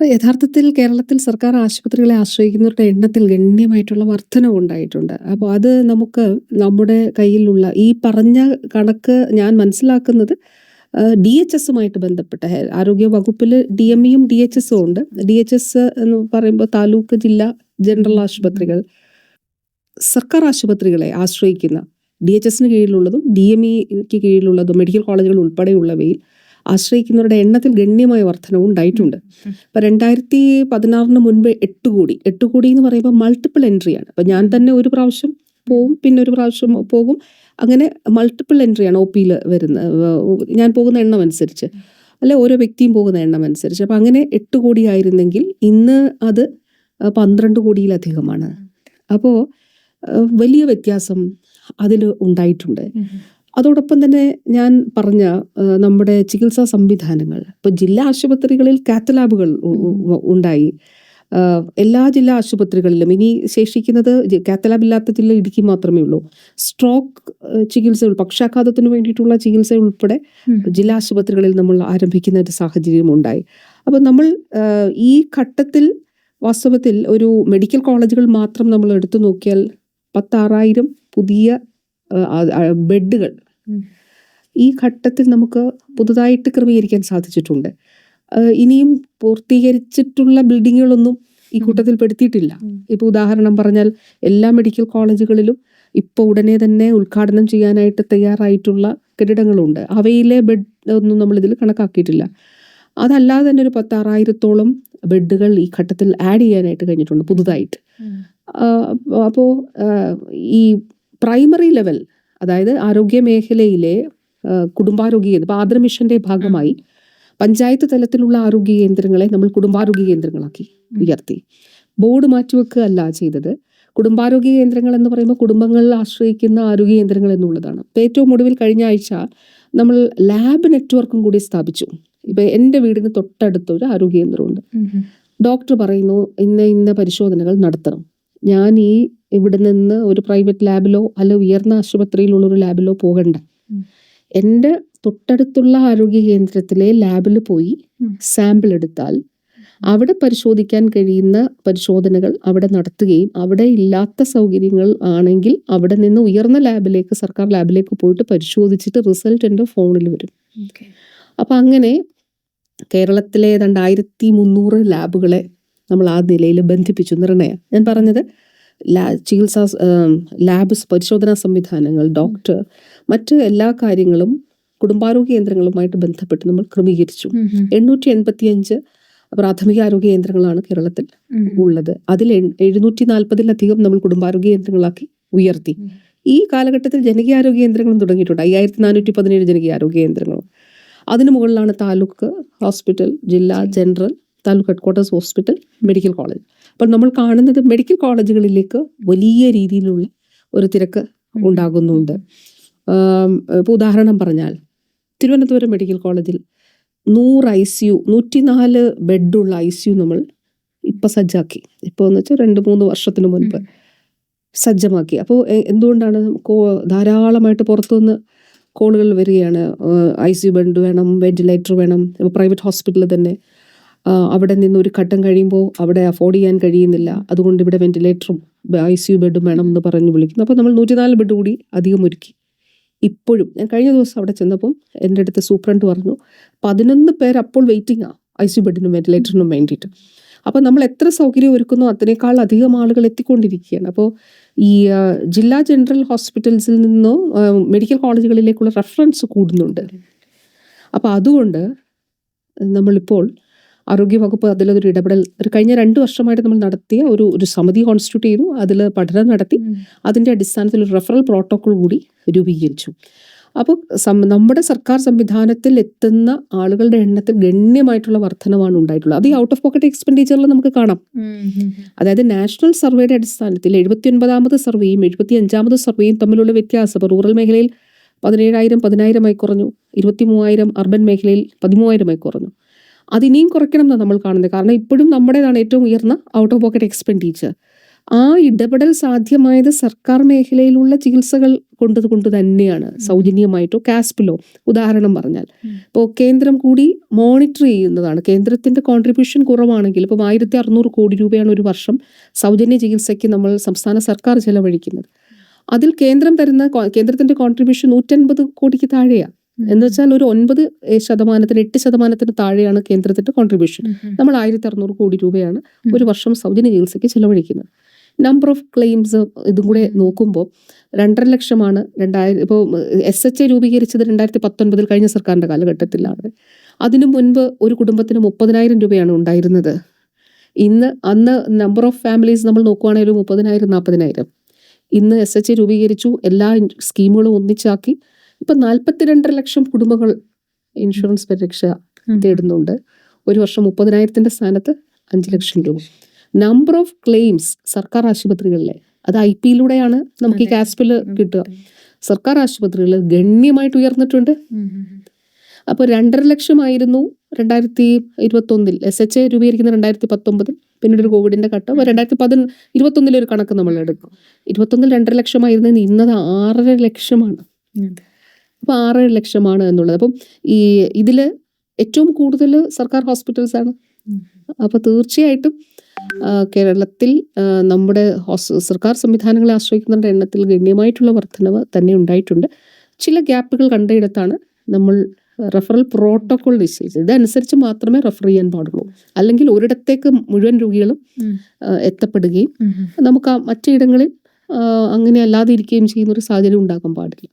യഥാർത്ഥത്തിൽ കേരളത്തിൽ സർക്കാർ ആശുപത്രികളെ ആശ്രയിക്കുന്നവരുടെ എണ്ണത്തിൽ ഗണ്യമായിട്ടുള്ള വർധനവുണ്ടായിട്ടുണ്ട്. അപ്പോൾ അത് നമുക്ക് നമ്മുടെ കയ്യിലുള്ള ഈ പറഞ്ഞ കണക്ക് ഞാൻ മനസ്സിലാക്കുന്നത് DHSുമായിട്ട് ബന്ധപ്പെട്ട ആരോഗ്യ വകുപ്പിൽ DMEയും DHSും ഉണ്ട്. DHS എന്ന് പറയുമ്പോൾ താലൂക്ക്, ജില്ലാ, ജനറൽ ആശുപത്രികൾ, സർക്കാർ ആശുപത്രികളെ ആശ്രയിക്കുന്ന DHSന് കീഴിലുള്ളതും DMEക്ക് കീഴിലുള്ളതും മെഡിക്കൽ കോളേജുകൾ ഉൾപ്പെടെയുള്ളവയിൽ ആശ്രയിക്കുന്നവരുടെ എണ്ണത്തിൽ ഗണ്യമായ വർധനവ് ഉണ്ടായിട്ടുണ്ട്. ഇപ്പം 2016 മുൻപ് 8 കോടി എന്ന് പറയുമ്പോൾ മൾട്ടിപ്പിൾ എൻട്രിയാണ്. അപ്പം ഞാൻ തന്നെ ഒരു പ്രാവശ്യം പോവും, പിന്നെ ഒരു പ്രാവശ്യം പോകും, അങ്ങനെ മൾട്ടിപ്പിൾ എൻട്രിയാണ് OPയിൽ വരുന്നത്, ഞാൻ പോകുന്ന എണ്ണം അനുസരിച്ച്, അല്ലെ ഓരോ വ്യക്തിയും പോകുന്ന എണ്ണം അനുസരിച്ച്. അപ്പം അങ്ങനെ 8 കോടി ആയിരുന്നെങ്കിൽ ഇന്ന് അത് 12 കോടിയിലധികമാണ്. അപ്പോൾ വലിയ വ്യത്യാസം അതിൽ ഉണ്ടായിട്ടുണ്ട്. അതോടൊപ്പം തന്നെ ഞാൻ പറഞ്ഞ നമ്മുടെ ചികിത്സാ സംവിധാനങ്ങൾ, ഇപ്പോൾ ജില്ലാ ആശുപത്രികളിൽ കാത്ത് ലാബുകൾ ഉണ്ടായി. എല്ലാ ജില്ലാ ആശുപത്രികളിലും ഇനി ശേഷിക്കുന്നത് കാത്ത് ലാബ് ഇല്ലാത്ത ജില്ല ഇടുക്കി മാത്രമേ ഉള്ളൂ. സ്ട്രോക്ക് ചികിത്സകൾ, പക്ഷാഘാതത്തിന് വേണ്ടിയിട്ടുള്ള ചികിത്സ ഉൾപ്പെടെ ജില്ലാ ആശുപത്രികളിൽ നമ്മൾ ആരംഭിക്കുന്ന ഒരു സാഹചര്യം ഉണ്ടായി. അപ്പോൾ നമ്മൾ ഈ ഘട്ടത്തിൽ വാസ്തവത്തിൽ ഒരു മെഡിക്കൽ കോളേജുകൾ മാത്രം നമ്മൾ എടുത്തു നോക്കിയാൽ 16,000 പുതിയ ബെഡുകൾ ഈ ഘട്ടത്തിൽ നമുക്ക് പുതുതായിട്ട് ക്രമീകരിക്കാൻ സാധിച്ചിട്ടുണ്ട്. ഇനിയും പൂർത്തീകരിച്ചിട്ടുള്ള ബിൽഡിങ്ങുകളൊന്നും ഈ കൂട്ടത്തിൽ പെടുത്തിയിട്ടില്ല. ഇപ്പോൾ ഉദാഹരണം പറഞ്ഞാൽ എല്ലാ മെഡിക്കൽ കോളേജുകളിലും ഇപ്പോൾ ഉടനെ തന്നെ ഉദ്ഘാടനം ചെയ്യാനായിട്ട് തയ്യാറായിട്ടുള്ള കെട്ടിടങ്ങളുണ്ട്. അവയിലെ ബെഡ് ഒന്നും നമ്മളിതിൽ കണക്കാക്കിയിട്ടില്ല. അതല്ലാതെ തന്നെ ഒരു 16,000-ഓളം ബെഡുകൾ ഈ ഘട്ടത്തിൽ ആഡ് ചെയ്യാനായിട്ട് കഴിഞ്ഞിട്ടുണ്ട് പുതുതായിട്ട്. അപ്പോൾ ഈ പ്രൈമറി ലെവൽ, അതായത് ആരോഗ്യ മേഖലയിലെ കുടുംബാരോഗ്യ കേന്ദ്രം, ഇപ്പോൾ ആർദ്ര മിഷന്റെ ഭാഗമായി പഞ്ചായത്ത് തലത്തിലുള്ള ആരോഗ്യ കേന്ദ്രങ്ങളെ നമ്മൾ കുടുംബാരോഗ്യ കേന്ദ്രങ്ങളാക്കി ഉയർത്തി. ബോർഡ് മാറ്റിവെക്കുക അല്ല ചെയ്തത്. കുടുംബാരോഗ്യ കേന്ദ്രങ്ങൾ എന്ന് പറയുമ്പോൾ കുടുംബങ്ങളിൽ ആശ്രയിക്കുന്ന ആരോഗ്യ കേന്ദ്രങ്ങൾ എന്നുള്ളതാണ്. ഏറ്റവും ഒടുവിൽ കഴിഞ്ഞ ആഴ്ച നമ്മൾ ലാബ് നെറ്റ്വർക്കും കൂടി സ്ഥാപിച്ചു. ഇപ്പം എൻ്റെ വീടിന് തൊട്ടടുത്തൊരു ആരോഗ്യ കേന്ദ്രമുണ്ട്. ഡോക്ടർ പറയുന്നു ഇന്ന പരിശോധനകൾ നടത്തണം. ഞാൻ ഇവിടെ നിന്ന് ഒരു പ്രൈവറ്റ് ലാബിലോ അല്ല ഉയർന്ന ആശുപത്രിയിലുള്ള ഒരു ലാബിലോ പോകണ്ട. എൻ്റെ തൊട്ടടുത്തുള്ള ആരോഗ്യ കേന്ദ്രത്തിലെ ലാബിൽ പോയി സാമ്പിൾ എടുത്താൽ അവിടെ പരിശോധിക്കാൻ കഴിയുന്ന പരിശോധനകൾ അവിടെ നടത്തുകയും അവിടെ ഇല്ലാത്ത സൗകര്യങ്ങൾ ആണെങ്കിൽ അവിടെ നിന്ന് ഉയർന്ന ലാബിലേക്ക്, സർക്കാർ ലാബിലേക്ക് പോയിട്ട് പരിശോധിച്ചിട്ട് റിസൾട്ട് എൻ്റെ ഫോണിൽ വരും. അപ്പം അങ്ങനെ കേരളത്തിലെ 2300 ലാബുകളെ നമ്മൾ ആ നിലയിൽ ബന്ധിപ്പിച്ചു. നിർണയം ഞാൻ പറഞ്ഞത് ചികിത്സാ ലാബ്, പരിശോധനാ സംവിധാനങ്ങൾ, ഡോക്ടർ, മറ്റ് എല്ലാ കാര്യങ്ങളും കുടുംബാരോഗ്യ കേന്ദ്രങ്ങളുമായിട്ട് ബന്ധപ്പെട്ട് നമ്മൾ ക്രമീകരിച്ചു. 885 പ്രാഥമിക ആരോഗ്യ കേന്ദ്രങ്ങളാണ് കേരളത്തിൽ ഉള്ളത്. അതിൽ 740-ലധികം നമ്മൾ കുടുംബാരോഗ്യ കേന്ദ്രങ്ങളാക്കി ഉയർത്തി. ഈ കാലഘട്ടത്തിൽ ജനകീയാരോഗ്യ കേന്ദ്രങ്ങളും തുടങ്ങിയിട്ടുണ്ട്. 5417 ജനകീയാരോഗ്യ കേന്ദ്രങ്ങളും. അതിനു മുകളിലാണ് താലൂക്ക് ഹോസ്പിറ്റൽ, ജില്ലാ, general, taluk headquarters hospital, medical college. അപ്പോൾ നമ്മൾ കാണുന്നത് മെഡിക്കൽ കോളേജുകളിലേക്ക് വലിയ രീതിയിലുള്ള ഒരു തിരക്ക് ഉണ്ടാകുന്നുണ്ട്. ഇപ്പോൾ ഉദാഹരണം പറഞ്ഞാൽ തിരുവനന്തപുരം മെഡിക്കൽ കോളേജിൽ 100 ICU, 104 ബെഡുള്ള ICU നമ്മൾ ഇപ്പം സജ്ജാക്കി. ഇപ്പോൾ എന്ന് വെച്ചാൽ 2-3 വർഷത്തിന് മുൻപ് സജ്ജമാക്കി. അപ്പോൾ എന്തുകൊണ്ടാണ് ധാരാളമായിട്ട് പുറത്തുനിന്ന് കോളുകൾ വരികയാണ്. ICU ബെഡ് വേണം, വെന്റിലേറ്റർ വേണം. ഇപ്പോൾ പ്രൈവറ്റ് ഹോസ്പിറ്റലിൽ തന്നെ അവിടെ നിന്ന് ഒരു ഘട്ടം കഴിയുമ്പോൾ അവിടെ അഫോർഡ് ചെയ്യാൻ കഴിയുന്നില്ല, അതുകൊണ്ട് ഇവിടെ വെന്റിലേറ്ററും ICU ബെഡും വേണം എന്ന് പറഞ്ഞ് വിളിക്കുന്നു. അപ്പോൾ നമ്മൾ 104 ബെഡ് കൂടി അധികം ഒരുക്കി. ഇപ്പോഴും ഞാൻ കഴിഞ്ഞ ദിവസം അവിടെ ചെന്നപ്പം എൻ്റെ അടുത്ത് സൂപ്രണ്ട് പറഞ്ഞു 11 പേര് അപ്പോൾ വെയിറ്റിംഗാണ് ICU ബെഡിനും വെന്റിലേറ്ററിനും വേണ്ടിയിട്ട്. അപ്പോൾ നമ്മൾ എത്ര സൗകര്യം ഒരുക്കുന്നോ അതിനേക്കാൾ അധികം ആളുകൾ എത്തിക്കൊണ്ടിരിക്കുകയാണ്. അപ്പോൾ ഈ ജില്ലാ ജനറൽ ഹോസ്പിറ്റൽസിൽ നിന്നോ മെഡിക്കൽ കോളേജുകളിലേക്കുള്ള റെഫറൻസ് കൂടുന്നുണ്ട്. അപ്പോൾ അതുകൊണ്ട് നമ്മളിപ്പോൾ ആരോഗ്യവകുപ്പ് അതിലൊരു ഇടപെടൽ കഴിഞ്ഞ 2 വർഷമായിട്ട് നമ്മൾ നടത്തിയ ഒരു സമിതി കോൺസ്റ്റിറ്റ്യൂട്ട് ചെയ്തു. അതിൽ പഠനം നടത്തി അതിൻ്റെ അടിസ്ഥാനത്തിൽ ഒരു റെഫറൽ പ്രോട്ടോക്കോൾ കൂടി രൂപീകരിച്ചു. അപ്പോൾ നമ്മുടെ സർക്കാർ സംവിധാനത്തിൽ എത്തുന്ന ആളുകളുടെ എണ്ണത്തിൽ ഗണ്യമായിട്ടുള്ള വർധനമാണ് ഉണ്ടായിട്ടുള്ളത്. അത് ഈ ഔട്ട് ഓഫ് പോക്കറ്റ് എക്സ്പെൻഡിച്ചറിൽ നമുക്ക് കാണാം. അതായത് നാഷണൽ സർവേയുടെ അടിസ്ഥാനത്തിൽ 79ാമത് സർവേയും 75ാമത് സർവേയും തമ്മിലുള്ള വ്യത്യാസം. ഇപ്പോൾ റൂറൽ മേഖലയിൽ 17,000 കുറഞ്ഞു, 23,000 അർബൻ മേഖലയിൽ 13,000 കുറഞ്ഞു. അതിനിയും കുറയ്ക്കണം എന്നാണ് നമ്മൾ കാണുന്നത്. കാരണം ഇപ്പോഴും നമ്മുടേതാണ് ഏറ്റവും ഉയർന്ന ഔട്ട് ഓഫ് പോക്കറ്റ് എക്സ്പെൻഡിച്ചർ. ആ ഇടപെടൽ സാധ്യമായത് സർക്കാർ മേഖലയിലുള്ള ചികിത്സകൾ കൊണ്ട് തന്നെയാണ്. സൗജന്യമായിട്ടോ കാസ്പിലോ ഉദാഹരണം പറഞ്ഞാൽ ഇപ്പോൾ കേന്ദ്രം കൂടി മോണിറ്റർ ചെയ്യുന്നതാണ്. കേന്ദ്രത്തിന്റെ കോൺട്രിബ്യൂഷൻ കുറവാണെങ്കിൽ ഇപ്പം 1600 കോടി രൂപയാണ് ഒരു വർഷം സൗജന്യ ചികിത്സയ്ക്ക് നമ്മൾ സംസ്ഥാന സർക്കാർ ചെലവഴിക്കുന്നത്. അതിൽ കേന്ദ്രത്തിന്റെ കോൺട്രിബ്യൂഷൻ 150 കോടിക്ക് താഴെയാണ്. എന്ന് വെച്ചാൽ ഒരു 9%, 8% താഴെയാണ് കേന്ദ്രത്തിന്റെ കോൺട്രിബ്യൂഷൻ. നമ്മൾ 1600 കോടി രൂപയാണ് ഒരു വർഷം സൗജന്യ ചികിത്സയ്ക്ക് ചെലവഴിക്കുന്നത്. നമ്പർ ഓഫ് ക്ലെയിംസ് ഇതും കൂടെ നോക്കുമ്പോൾ 2.5 ലക്ഷമാണ്. ഇപ്പോൾ SHA രൂപീകരിച്ചത് 2019 കഴിഞ്ഞ സർക്കാരിന്റെ കാലഘട്ടത്തിലാണ്. അതിനു മുൻപ് ഒരു കുടുംബത്തിന് 30,000 രൂപയാണ് ഉണ്ടായിരുന്നത്. അന്ന് നമ്പർ ഓഫ് ഫാമിലീസ് നമ്മൾ നോക്കുവാണെങ്കിൽ 30,000, 40,000. ഇന്ന് SHA രൂപീകരിച്ചു, എല്ലാ സ്കീമുകളും ഒന്നിച്ചാക്കി. ഇപ്പം 42.5 ലക്ഷം കുടുംബങ്ങൾ ഇൻഷുറൻസ് പരിരക്ഷ തേടുന്നുണ്ട്. ഒരു വർഷം 30,000 സ്ഥാനത്ത് 5 ലക്ഷം രൂപ. നമ്പർ ഓഫ് ക്ലെയിംസ് സർക്കാർ ആശുപത്രികളിലെ, അത് IPയിലൂടെയാണ് നമുക്ക് ഈ കാസ്പിൽ കിട്ടുക. സർക്കാർ ആശുപത്രികളിൽ ഗണ്യമായിട്ട് ഉയർന്നിട്ടുണ്ട്. അപ്പോൾ 2.5 ലക്ഷമായിരുന്നു 2021 SHA രൂപീകരിക്കുന്ന 2019. പിന്നീട് ഒരു കോവിഡിന്റെ ഘട്ടം 2021 ഒരു കണക്ക് നമ്മൾ എടുക്കും. 21 2.5 ലക്ഷമായിരുന്നെങ്കിൽ ഇന്നത് 6.5 ലക്ഷമാണ്. അപ്പോൾ 6.5 ലക്ഷമാണ് എന്നുള്ളത്. അപ്പം ഇതിൽ ഏറ്റവും കൂടുതൽ സർക്കാർ ഹോസ്പിറ്റൽസ് ആണ്. അപ്പോൾ തീർച്ചയായിട്ടും കേരളത്തിൽ നമ്മുടെ സർക്കാർ സംവിധാനങ്ങളെ ആശ്രയിക്കുന്നവരുടെ എണ്ണത്തിൽ ഗണ്യമായിട്ടുള്ള വർധനവ് തന്നെ ഉണ്ടായിട്ടുണ്ട്. ചില ഗ്യാപ്പുകൾ കണ്ടയിടത്താണ് നമ്മൾ റെഫറൽ പ്രോട്ടോകോൾ നിശ്ചയിച്ചത്. ഇതനുസരിച്ച് മാത്രമേ റെഫർ ചെയ്യാൻ പാടുള്ളൂ. അല്ലെങ്കിൽ ഒരിടത്തേക്ക് മുഴുവൻ രോഗികളും എത്തപ്പെടുകയും നമുക്ക് മറ്റിടങ്ങളിൽ അങ്ങനെ അല്ലാതെ ഇരിക്കുകയും ചെയ്യുന്ന ഒരു സാഹചര്യം ഉണ്ടാക്കാൻ പാടില്ല.